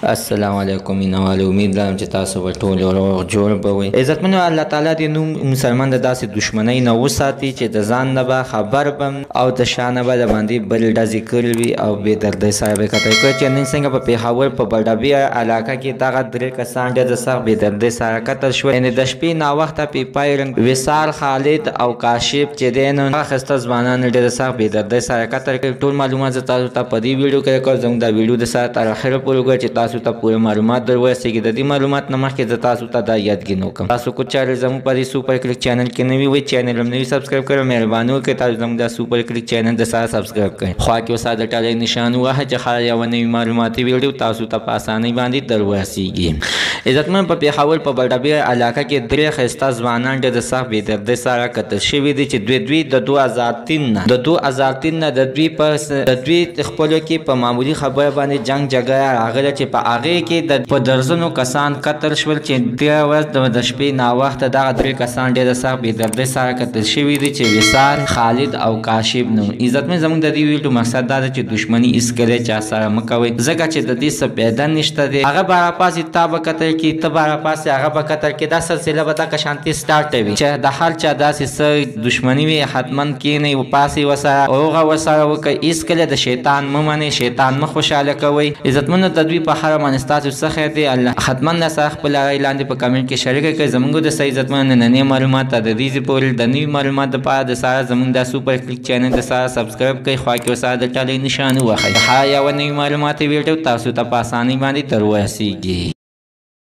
السلام علیکم مینوال امید لرم چې تاسو به ټول روغ جوړ به وئ. عزتمنو الله تعالی دې نو مسلمان د داسې دشمنۍ نه وساتي چې د ځان نه به خبر بم او د شا نه به د باندې بل ډزې کړې وي او بې دردۍ سره به یې کتل کړی چې نن څنګه په پېښور په بډابي علاقه کې دغه درې کسان ډېر د سخت بې دردۍ سره قتل شول. یعنې د شپې ناوخته پیپای رنګ وصال خالد او کاشف چې دی نو هغه ښایسته ځوانان ډېر د سخت بې دردۍ سره قتل کړي. ټول معلومات زه تاسو ته په دې ویډیو کې درکوم. زموږ دا ویډیو د سره تر اخره پورې وګورئ چې تاسو ته پوره معلومات در ورسېږي. د دې معلومات نه مخکې زه تاسو ته دا یادګي وکړم، تاسو کو چارې زموږ په دې سوپر کلیک چینل کې نوي وئ، چینل هم نوي سبسکرایب کړئ. مهرباني وکړئ تاسو زموږ دا سوپر کلیک چینل د سره سبسکرایب کړئ. خوا کې اوس د ټالۍ نشان ووهه چې خاله یوه نوي معلوماتي ویډیو تاسو ته په اسانۍ باندې در ورسېږي. عزتمن په پېښور په بډابي علاقه کې درې ښایسته ځوانان ډېر د سخت بې دردۍ سره قتل شوي دي چې دوی د 2003 نه د دوی خپلو کې په معمولي خبره باندې جنګ جګړه راغله چې په هغې کې په درزنو کسان قتل شول چې دغه ورځ د شپې ناوخته دغه درې کسان ډېر د سخت بې دردۍ سره قتل شوي دي چې وصال خالد او کاشف نوم. عزتمن زموږ د دې ویډیو مقصد دا ده چې دښمني هېڅکله چا سره مه کوئ، ځکه چې د دې څه فایده نشته دی. هغه به راپاسې تا به قتل کړي، ته به راپاسې هغه به قتل کړي. دا سلسله به دغه شانتې سټارټ وي چې د هر چا داسې څه دښمني وي حتما کښېنئ وپاسئ ورسره روغه ورسره وکړئ. هېڅکله د شیطان مه منئ، شیطان مه خوشحاله کوئ. عزتمنو د دوی په هره باندې ستاسو څه خیر دی الله حتما در سره خپل رایې لاندې په کمنټ کې شریکه کړئ. زموږ د صحیح عزتمنو نننۍ معلومات ته د دې پورې د نوي معلومات دپاره د سره زموږ دا سوپر کلیک چینل د سره سبسکرایب کړئ. خوا کې ورسره د ټالۍ نشان ووهئ. هر یوه نوي معلوماتي ویډیو تاسو ته په اسانۍ باندې در ورسېږي.